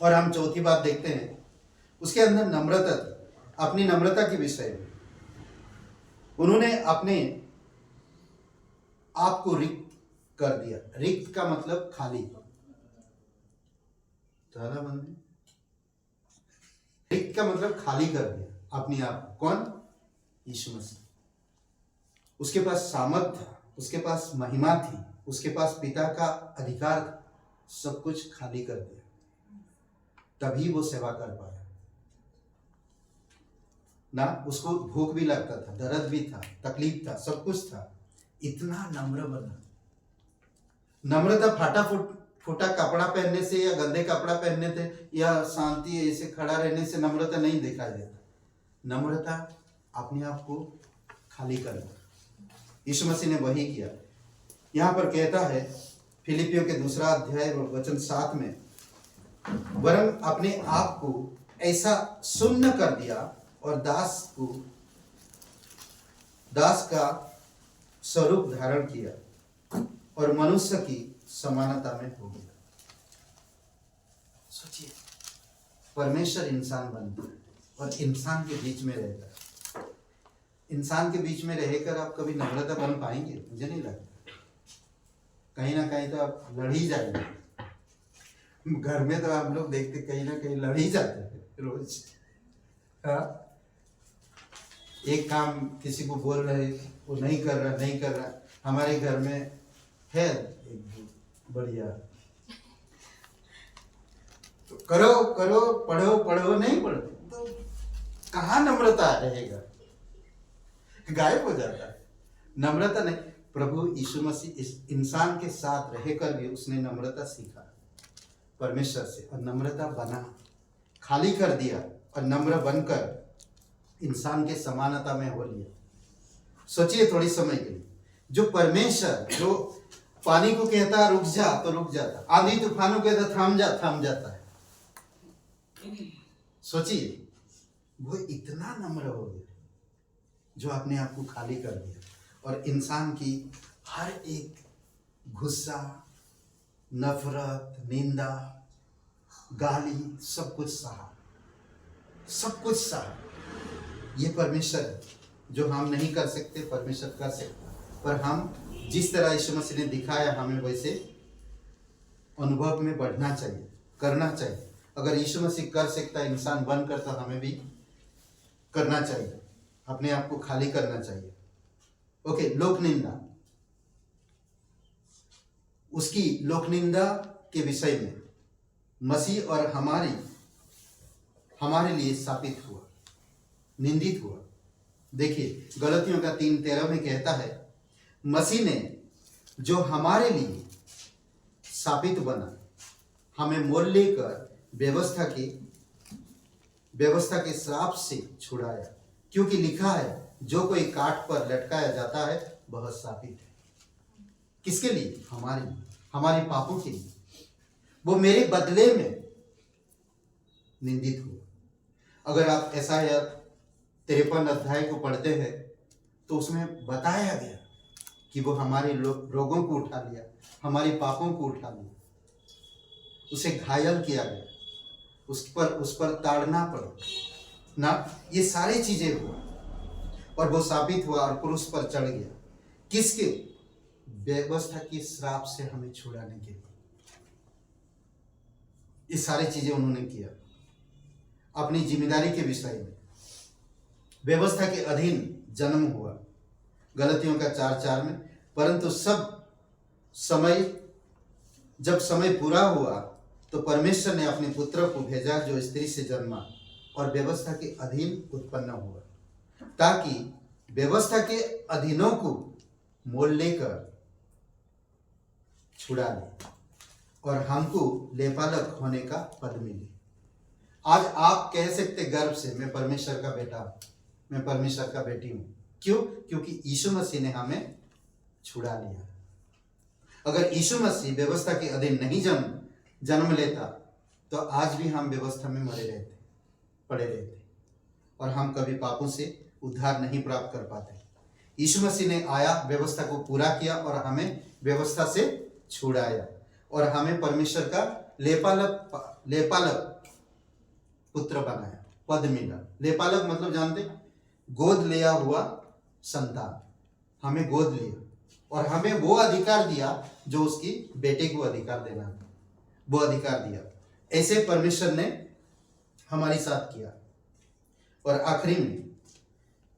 और हम चौथी बात देखते हैं, उसके अंदर नम्रता थी। अपनी नम्रता के विषय में उन्होंने अपने आप को रिक्त कर दिया। रिक्त का मतलब खाली। ज्यादा बंद। रिक्त का मतलब खाली कर दिया अपने आप को। कौन? यीशु मसीह। उसके पास सामर्थ था, उसके पास महिमा थी, उसके पास पिता का अधिकार था, सब कुछ खाली कर दिया, तभी वो सेवा कर पाया ना। उसको भूख भी लगता था, दर्द भी था, तकलीफ था, सब कुछ था। इतना नम्र बना। नम्रता फूटा कपड़ा पहनने से या गंदे कपड़ा पहनने से या शांति ऐसे खड़ा रहने से नम्रता नहीं दिखाई देता। नम्रता अपने आप को खाली करना। यीशु मसीह ने वही किया। यहाँ पर कहता है फिलिपियों के 2 अध्याय वचन 7 में, वरन अपने आप को ऐसा शून्य कर दिया और दास का स्वरूप धारण किया और मनुष्य की समानता में हो गया। सोचिए, परमेश्वर इंसान बनता है और इंसान के बीच में रहता है। इंसान के बीच में रहकर आप कभी नम्रता बन पाएंगे? मुझे नहीं लगता। कहीं ना कहीं तो आप लड़ ही जाएंगे। घर में तो आप लोग देखते कहीं ना कहीं लड़ ही जाते हैं रोज। हाँ? एक काम किसी को बोल रहे, वो नहीं कर रहा। हमारे घर में है एक बढ़िया, तो करो पढ़ो नहीं पढ़ते तो कहाँ नम्रता रहेगा? गायब हो जाता है। नम्रता नहीं। प्रभु यीशु मसीह इस इंसान के साथ रहकर भी उसने नम्रता सीखा परमेश्वर से, और नम्रता बना, खाली कर दिया और नम्र बनकर इंसान के समानता में हो लिया। सोचिए थोड़ी समय के लिए, जो परमेश्वर जो पानी को कहता है रुक जा तो रुक जाता, आंधी तूफानों को कहता थम जाता है। सोचिए, वो इतना नम्र हो गया जो अपने आप को खाली कर दिया और इंसान की हर एक गुस्सा, नफरत, निंदा, गाली सब कुछ सहा। ये परमेश्वर है। जो हम नहीं कर सकते परमेश्वर कर सकता, पर हम जिस तरह यीशु मसीह ने दिखाया हमें वैसे अनुभव में बढ़ना चाहिए, करना चाहिए। अगर यीशु मसीह कर सकता है इंसान बनकर, तो हमें भी करना चाहिए, अपने आप को खाली करना चाहिए। ओके, लोक निंदा। उसकी लोक निंदा के विषय में मसीह और हमारे लिए स्थापित हुआ, निंदित हुआ। देखिए गलतियों का 3:13 में कहता है, मसीह ने जो हमारे लिए स्थापित बना, हमें मोल लेकर व्यवस्था के श्राप से छुड़ाया, क्योंकि लिखा है, जो कोई काठ पर लटकाया जाता है वह स्थापित है। किसके लिए? हमारे पापों के लिए। वो मेरे बदले में निंदित हुआ। अगर आप यशायाह 53 अध्याय को पढ़ते हैं तो उसमें बताया गया कि वो हमारे रोगों को उठा लिया, हमारे पापों को उठा लिया, उसे घायल किया गया, उस पर ताड़ना पड़ा ना, ये सारी चीजें हुआ और वो साबित हुआ और क्रूस पर चढ़ गया। किसके? व्यवस्था की श्राप से हमें छुड़ाने के लिए। ये सारी चीजें उन्होंने किया अपनी जिम्मेदारी के विषय में। व्यवस्था के अधीन जन्म हुआ, गलतियों का 4:4 में, परंतु जब समय पूरा हुआ तो परमेश्वर ने अपने पुत्र को भेजा जो स्त्री से जन्मा और व्यवस्था के अधीन उत्पन्न हुआ, ताकि व्यवस्था के अधीनों को मोल लेकर छुड़ा ले और हमको लेपालक होने का पद मिले। आज आप कह सकते गर्व से, मैं परमेश्वर का बेटा, मैं परमेश्वर का बेटी हूं। क्यों? क्योंकि यीशु मसीह ने हमें छुड़ा लिया। अगर यीशु मसीह व्यवस्था के अधीन नहीं जन्म लेता तो आज भी हम व्यवस्था में पड़े रहते और हम कभी पापों से उद्धार नहीं प्राप्त कर पाते। यीशु मसीह ने आया, व्यवस्था को पूरा किया और हमें व्यवस्था से छुड़ाया और हमें परमेश्वर का लेपालक पुत्र बनाया। पद मिला। लेपालक मतलब जानते, गोद लिया हुआ संतान, हमें गोद लिया और हमें वो अधिकार दिया जो उसकी बेटे को अधिकार देना था, वो अधिकार दिया। ऐसे परमेश्वर ने हमारे साथ किया। और आखिरी में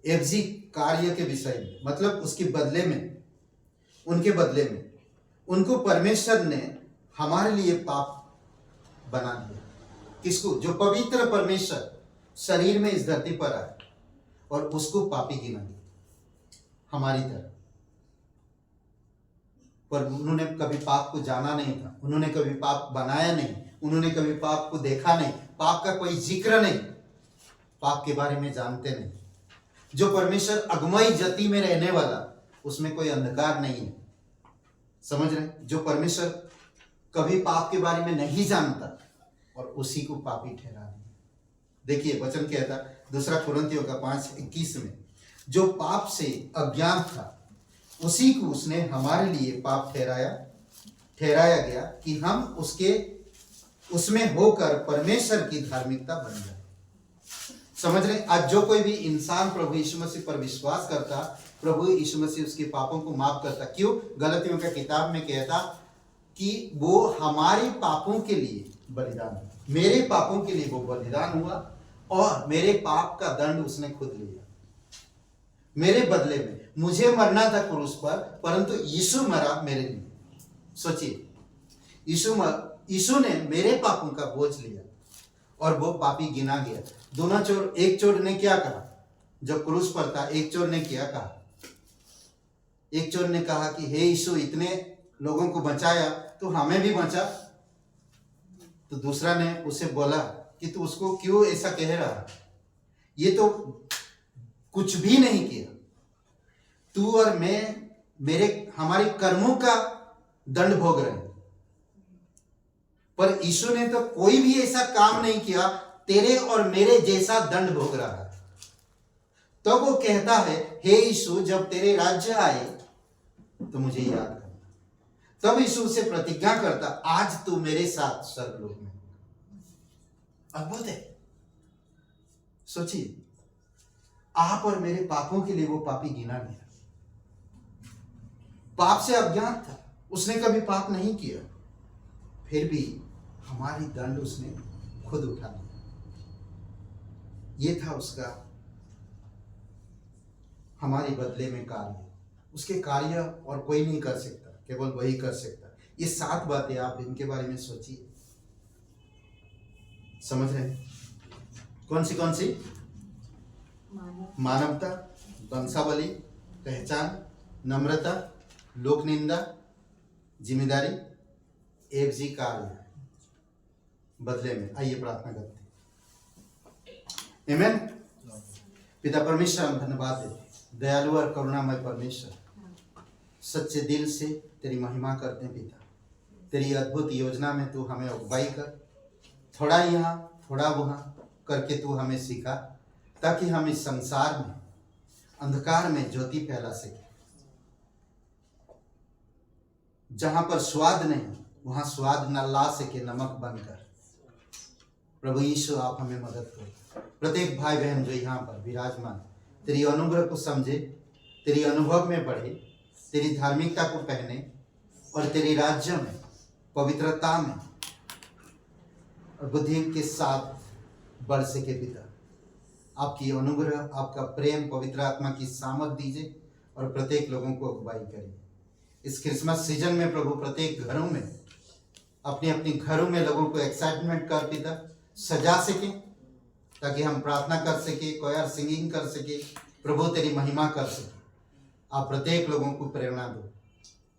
एफजी कार्य के विषय में, मतलब उसके बदले में, उनके बदले में उनको परमेश्वर ने हमारे लिए पाप बना दिया। किसको? जो पवित्र परमेश्वर शरीर में इस धरती पर आए और उसको पापी गिना दिया हमारी तरह। पर उन्होंने कभी पाप को जाना नहीं था, उन्होंने कभी पाप बनाया नहीं, उन्होंने कभी पाप को देखा नहीं, पाप का कोई जिक्र नहीं, पाप के बारे में जानते नहीं। जो परमेश्वर अगमई जति में रहने वाला, उसमें कोई अंधकार नहीं है। समझ रहे? जो परमेश्वर कभी पाप के बारे में नहीं जानता और उसी को पापी ठहरा दिया। देखिए वचन कहता 2 कुरिन्थियों का 5:21 में, जो पाप से अज्ञान था उसी को उसने हमारे लिए पाप ठहराया गया कि हम उसमें होकर परमेश्वर की धार्मिकता बन जाए। समझ रहे? आज जो कोई भी इंसान प्रभु यीशु मसीह पर विश्वास करता, प्रभु यीशु मसीह उसके पापों को माफ करता। क्यों? गलतियों का किताब में कहता कि वो हमारे पापों के लिए बलिदान हुआ, मेरे पापों के लिए वो बलिदान हुआ और मेरे पाप का दंड उसने खुद लिया मेरे बदले में। मुझे मरना था क्रूस पर, परंतु यीशु मरा मेरे लिए। सोचिए, यीशु ने मेरे पापों का बोझ लिया और वो पापी गिना गया। दोनों चोर, एक चोर ने क्या कहा जब क्रूस पर था? एक चोर ने क्या कहा? एक चोर ने कहा कि हे यीशु, इतने लोगों को बचाया तो हमें भी बचा। तो दूसरा ने उसे बोला कि तू उसको क्यों ऐसा कह रहा? ये तो कुछ भी नहीं किया, तू और मैं हमारे कर्मों का दंड भोग रहे हैं। पर यीशु ने तो कोई भी ऐसा काम नहीं किया, तेरे और मेरे जैसा दंड भोग रहा है। तो वो कहता है, हे यीशु, जब तेरे राज्य आए तो मुझे याद करना। तब यीशु से प्रतिज्ञा करता, आज तू मेरे साथ स्वर्गलोक में। अद्भुत है। सोचिए, आप और मेरे पापों के लिए वो पापी गिना गया। पाप से अज्ञात था, उसने कभी पाप नहीं किया, फिर भी हमारी दंड उसने खुद उठा लिया। ये था उसका हमारे बदले में कार्य। उसके कार्य और कोई नहीं कर सकता, केवल वही कर सकता। ये 7 बातें, आप इनके बारे में सोचिए। समझ रहे हैं? कौन सी? मानवता, वंशावली, पहचान, नम्रता, लोक निंदा, जिम्मेदारी, एफजी कार्य बदले में। आइए प्रार्थना करते हैं। आमीन। पिता परमेश्वर, हम धन्यवाद देते, दयालु और करुणामय परमेश्वर, सच्चे दिल से तेरी महिमा करते हैं। पिता, तेरी अद्भुत योजना में तू हमें अगुवाई कर, थोड़ा यहाँ थोड़ा वहाँ करके तू हमें सिखा, ताकि हम इस संसार में अंधकार में ज्योति फैला सके। जहां पर स्वाद नहीं, वहां स्वाद न ला सके नमक बनकर। प्रभु यीशु, आप हमें मदद करो। प्रत्येक भाई बहन जो यहाँ पर विराजमान, तेरी अनुग्रह को समझे, तेरी अनुभव में बढ़े, तेरी धार्मिकता को पहने और तेरी राज्य में, पवित्रता में और बुद्धि के साथ बढ़ सके। पिता, आपकी अनुग्रह, आपका प्रेम, पवित्र आत्मा की सामर्थ दीजिए और प्रत्येक लोगों को अगुवाई करिए। इस क्रिसमस सीजन में प्रभु, प्रत्येक घरों में, अपनी अपनी घरों में लोगों को एक्साइटमेंट कर पिता सजा सके, ताकि हम प्रार्थना कर सके, कोयर सिंगिंग कर सके, प्रभु तेरी महिमा कर सके। आप प्रत्येक लोगों को प्रेरणा दो,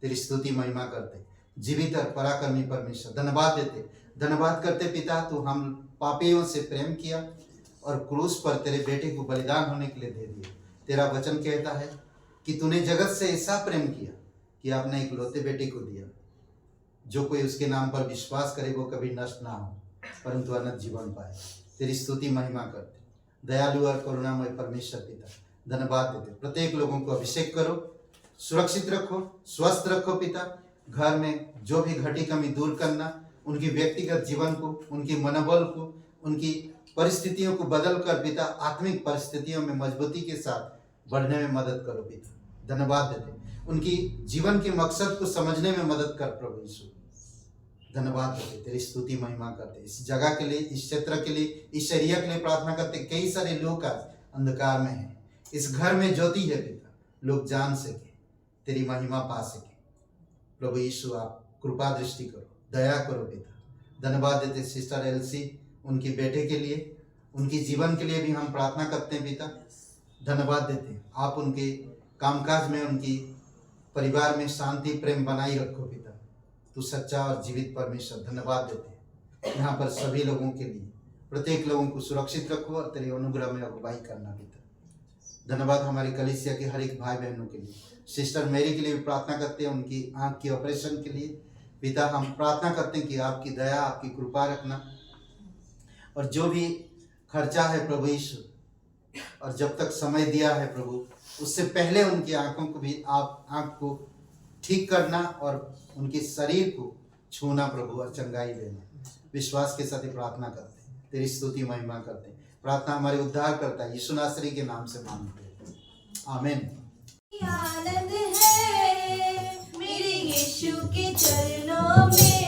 तेरी स्तुति महिमा करते, जीवित और पराक्रमी परमेश्वर धन्यवाद देते, धन्यवाद करते पिता। तू हम पापियों से प्रेम किया और क्रूस पर तेरे बेटे को बलिदान होने के लिए दे दिया। तेरा वचन कहता है कि तूने जगत से ऐसा प्रेम किया कि आपने एक लौते बेटे को दिया, जो कोई उसके नाम पर विश्वास करे वो कभी नष्ट ना हो, परंतु अनंत जीवन पाए। तेरी स्तुति महिमा करते, दयालु और करुणामय परमेश्वर पिता धन्यवाद देते। प्रत्येक लोगों को अभिषेक करो, सुरक्षित रखो, स्वस्थ रखो पिता। घर में जो भी घटी कमी दूर करना, उनकी व्यक्तिगत जीवन को, उनकी मनोबल को, उनकी परिस्थितियों को बदल कर पिता आत्मिक परिस्थितियों में मजबूती के साथ बढ़ने में मदद करो पिता। धन्यवाद देते उनकी जीवन के मकसद को समझने में मदद कर प्रभु यीशु। धन्यवाद देते, तेरी स्तुति महिमा करते। इस जगह के लिए, इस क्षेत्र के लिए, इस एरिया के लिए प्रार्थना करते। कई सारे लोग आज अंधकार में हैं, इस घर में ज्योति है पिता, लोग जान सके, तेरी महिमा पा सके। प्रभु यीशु आप कृपा दृष्टि करो, दया करो पिता। धन्यवाद देते सिस्टर एलसी, उनके बेटे के लिए, उनके जीवन के लिए भी हम प्रार्थना करते हैं पिता। धन्यवाद देते हैं, आप उनके कामकाज में, उनकी परिवार में शांति प्रेम बनाई रखो पिता। तू सच्चा और जीवित परमेश्वर। धन्यवाद देते हैं यहाँ पर सभी लोगों के लिए, प्रत्येक लोगों को सुरक्षित रखो और तेरे अनुग्रह में अगुवाई करना पिता। धन्यवाद हमारी कलीसिया के हर एक भाई बहनों के लिए। सिस्टर मेरी के लिए भी प्रार्थना करते हैं, उनकी आंख के ऑपरेशन के लिए पिता। हम प्रार्थना करते हैं कि आपकी दया, आपकी कृपा रखना, और जो भी खर्चा है प्रभु यीशु, और जब तक समय दिया है प्रभु, उससे पहले उनकी आंखों को भी आप आंख को ठीक करना और उनके शरीर को छूना प्रभु, और चंगाई देना। विश्वास के साथ ही प्रार्थना करते हैं, तेरी स्तुति महिमा करते हैं। प्रार्थना हमारे उद्धार करता है यीशु नासरी के नाम से मांगते हैं, आमीन। आनंद है मेरे यीशु के चरणों में।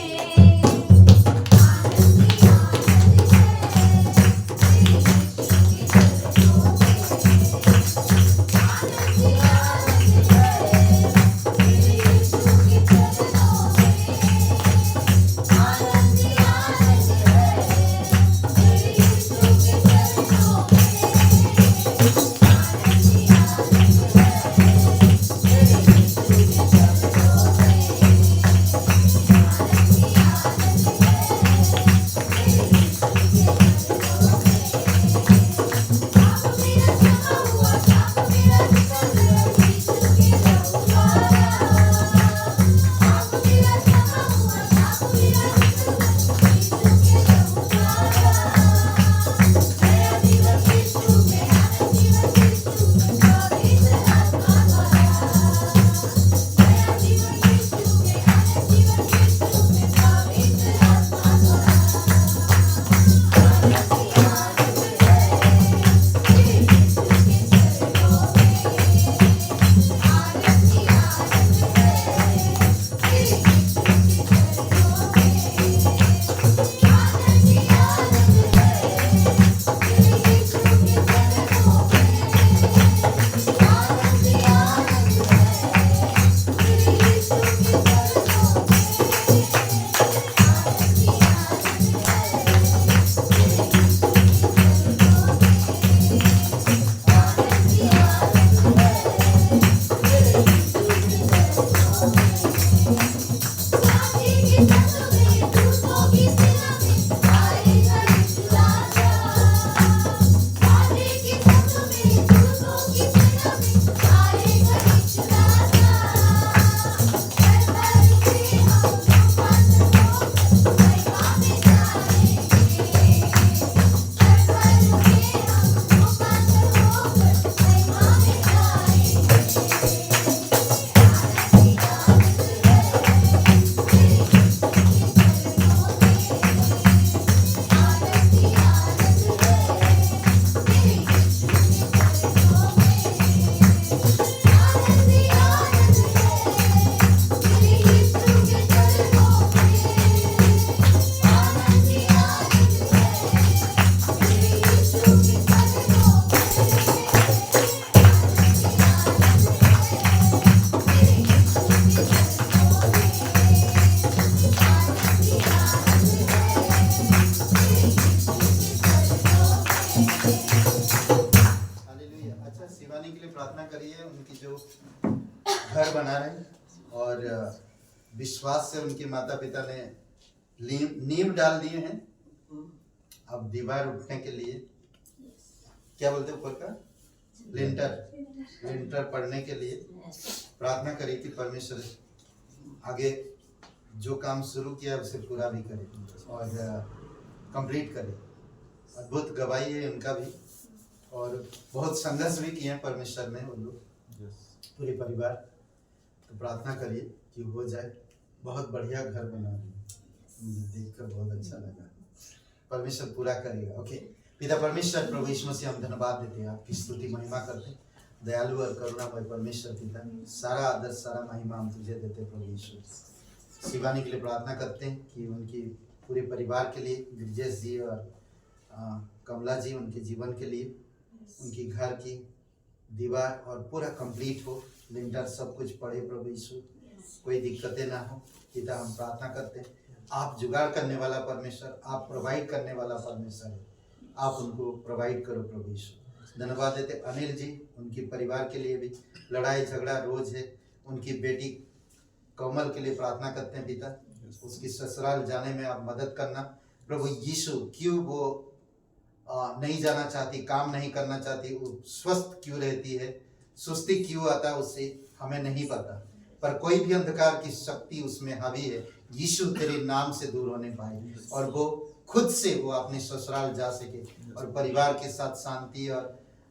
घर बना रहे हैं और विश्वास से उनके माता पिता ने नींव डाल दिए हैं। अब दीवार उठने के लिए क्या बोलते हैं, ऊपर का लिंटर पड़ने के लिए प्रार्थना करी कि परमेश्वर आगे जो काम शुरू किया उसे पूरा भी करे और कंप्लीट करे। अद्भुत गवाही है उनका भी और बहुत संघर्ष भी किए हैं परमेश्वर में वो लोग पूरे परिवार। तो प्रार्थना करिए कि हो जाए। बहुत बढ़िया घर बना रहे हैं, मुझे देखकर बहुत अच्छा लगा। परमेश्वर पूरा करेगा। ओके, पिता परमेश्वर, प्रभु यीशु मसीह, हम धन्यवाद देते हैं, आपकी स्तुति महिमा करते हैं। दयालु और करुणामय परमेश्वर पिता, सारा आदर सारा महिमा हम तुझे देते हैं प्रभु यीशु। शिवानी के लिए प्रार्थना करते हैं कि उनकी पूरे परिवार के लिए, ब्रिजेश जी और कमला जी, उनके जीवन के लिए, उनकी घर की दीवार और पूरा कंप्लीट हो, लिंटर सब कुछ पड़े प्रभु यीशु, कोई दिक्कतें ना हो। पिता हम प्रार्थना करते हैं, आप जुगाड़ करने वाला परमेश्वर, आप प्रोवाइड करने वाला परमेश्वर है, आप उनको प्रोवाइड करो प्रभु यीशु। धन्यवाद देते अनिल जी, उनके परिवार के लिए भी लड़ाई झगड़ा रोज है। उनकी बेटी कमल के लिए प्रार्थना करते हैं पिता, उसकी ससुराल जाने में आप मदद करना प्रभु यीशु। क्यों वो नहीं जाना चाहती, काम नहीं करना चाहती, वो स्वस्थ क्यों रहती है, सुस्ती क्यों आता है उससे, हमें नहीं पता, पर कोई भी अंधकार की शक्ति उसमें हावी है, यीशु तेरे नाम से दूर होने पाए और वो खुद से वो अपने ससुराल जा सके और परिवार के साथ शांति और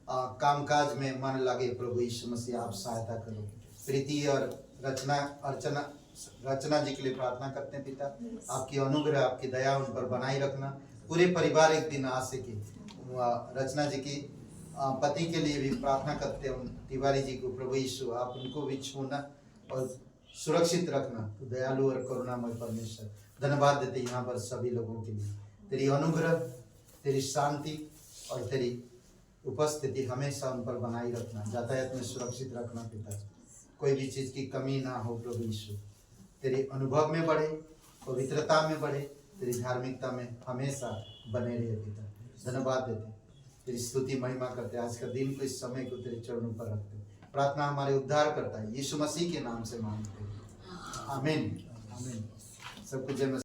कामकाज में मन लगे। प्रभु यीशु मसीह आप सहायता करो। प्रीति और रचना जी के लिए प्रार्थना करते हैं पिता, आपकी अनुग्रह आपकी दया उन पर बनाए रखना, पूरे परिवार एक दिन आ सके। रचना जी की पति के लिए भी प्रार्थना करते हैं, तिवारी जी को प्रभु यीशु आप उनको भी छूना और सुरक्षित रखना। तो दयालु और करुणामय परमेश्वर, धन्यवाद देते यहाँ पर सभी लोगों के लिए, तेरी अनुग्रह, तेरी शांति और तेरी उपस्थिति हमेशा उन पर बनाई रखना, यातायात में सुरक्षित रखना पिता, कोई भी चीज़ की कमी ना हो प्रभु यीशु। तेरे अनुभव में बढ़े, पवित्रता में बढ़े, तेरी धार्मिकता में हमेशा बने रहे पिता। धन्यवाद देते, तेरी स्तुति महिमा करते, आज का दिन को, इस समय को तेरे चरणों पर रखते। प्रार्थना हमारे उद्धार करता है, यीशु मसीह के नाम से मांगते हैं, आमीन आमीन। सबको जय मसीह।